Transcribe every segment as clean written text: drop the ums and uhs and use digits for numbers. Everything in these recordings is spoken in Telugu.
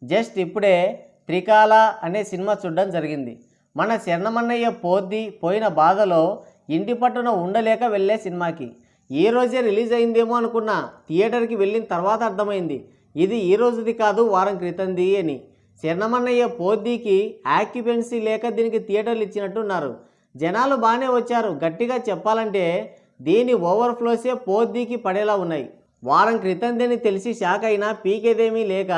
జస్ట్ ఇప్పుడే త్రికాల అనే సినిమా చూడడం జరిగింది. మన శరణమన్నయ్య పోయిన బాధలో ఇంటి పట్టున ఉండలేక వెళ్ళే సినిమాకి ఈ రోజే రిలీజ్ అయిందేమో అనుకున్నా. థియేటర్కి వెళ్ళిన తర్వాత అర్థమైంది ఇది ఈ రోజుది కాదు, వారం క్రితంది అని. శరణమన్నయ్య పోద్దీకి ఆక్యుపెన్సీ లేక దీనికి థియేటర్లు ఇచ్చినట్టున్నారు. జనాలు బాగానే వచ్చారు. గట్టిగా చెప్పాలంటే దీని ఓవర్ఫ్లోసే పోద్దీకి పడేలా ఉన్నాయి. వారం క్రితందని తెలిసి షాక్ అయినా పీకేదేమీ లేక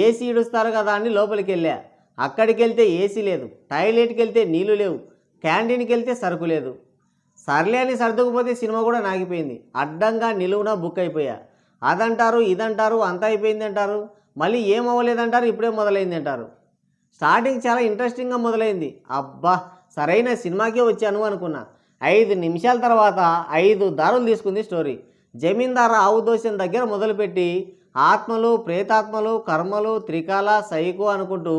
ఏసీ ఇడుస్తారు కదా అని లోపలికి వెళ్ళా. అక్కడికి వెళ్తే ఏసీ లేదు, టాయిలెట్కి వెళ్తే నీళ్లు లేవు, క్యాంటీన్కి వెళ్తే సరుకు లేదు. సర్లే అని సర్దుకుపోతే సినిమా కూడా నాగిపోయింది. అడ్డంగా నిలువున బుక్ అయిపోయా. అదంటారు ఇదంటారు, అంతా అయిపోయింది అంటారు, మళ్ళీ ఏమవ్వలేదంటారు, ఇప్పుడే మొదలైంది అంటారు. స్టార్టింగ్ చాలా ఇంట్రెస్టింగ్గా మొదలైంది. అబ్బా సరైన సినిమాకే వచ్చాను అనుకున్నా. 5 నిమిషాల తర్వాత 5 దారులు తీసుకుంది స్టోరీ. జమీందారు ఆవు దోషం దగ్గర మొదలుపెట్టి ఆత్మలు, ప్రేతాత్మలు, కర్మలు, త్రికాల, సైకో అనుకుంటూ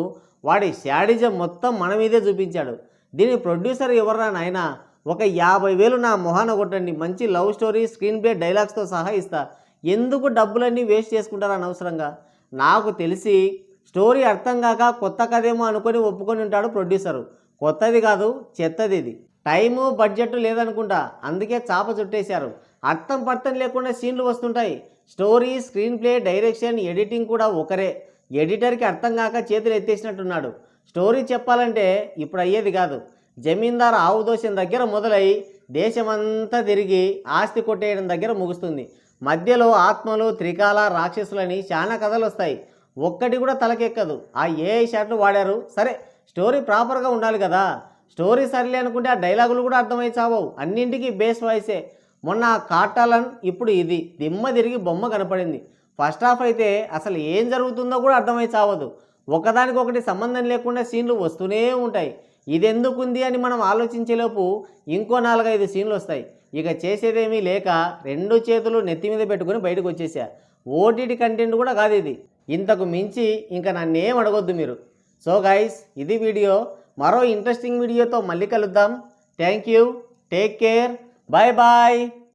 వాడి శాడిజం మొత్తం మన మీదే చూపించాడు. దీని ప్రొడ్యూసర్ ఎవర్రా నాయనా, ఒక 50,000 నా మొహాన కొట్టండి, మంచి లవ్ స్టోరీ, స్క్రీన్ ప్లే, డైలాగ్స్తో సహా ఇస్తా. ఎందుకు డబ్బులన్నీ వేస్ట్ చేసుకుంటారు అనవసరంగా? నాకు తెలిసి స్టోరీ అర్థం కాక కొత్త కథేమో అనుకొని ఒప్పుకొని ఉంటాడు ప్రొడ్యూసరు. కొత్తది కాదు, చెత్తది ఇది. టైము బడ్జెట్ లేదనుకుంటా, అందుకే చాప చుట్టేశారు. అర్థం పర్థం లేకుండా సీన్లు వస్తుంటాయి. Story, screen play, direction, editing కూడా ఒకరే. ఎడిటర్కి అర్థం కాక చేతులు ఎత్తేసినట్టున్నాడు. స్టోరీ చెప్పాలంటే ఇప్పుడు అయ్యేది కాదు. జమీందారు ఆవు దోషం దగ్గర మొదలై దేశమంతా తిరిగి ఆస్తి కొట్టేయడం దగ్గర ముగుస్తుంది. మధ్యలో ఆత్మలు, త్రికాల, రాక్షసులని చాలా కథలు వస్తాయి. ఒక్కటి కూడా తలకెక్కదు. ఆ ఏఐ షాట్లు వాడారు. సరే స్టోరీ ప్రాపర్గా ఉండాలి కదా. స్టోరీ సరిలే అనుకుంటే ఆ డైలాగులు కూడా అర్థమై చావవు. అన్నింటికీ బేస్ వాయిసే. మొన్న కాటాలన్, ఇప్పుడు ఇది. దిమ్మ తిరిగి బొమ్మ కనపడింది. ఫస్ట్ హాఫ్ అయితే అసలు ఏం జరుగుతుందో కూడా అర్థమై చావదు. ఒకదానికొకటి సంబంధం లేకుండా సీన్లు వస్తూనే ఉంటాయి. ఇది ఎందుకుంది అని మనం ఆలోచించేలోపు ఇంకో 4-5 సీన్లు వస్తాయి. ఇక చేసేదేమీ లేక 2 చేతులు నెత్తి మీద పెట్టుకుని బయటకు వచ్చేసా. ఓటీటీ కంటెంట్ కూడా కాదు ఇది. ఇంతకు మించి ఇంకా నన్నేం అడగొద్దు మీరు. సో గైస్, ఇది వీడియో. మరో ఇంట్రెస్టింగ్ వీడియోతో మళ్ళీ కలుద్దాం. Thank you, take care, bye bye.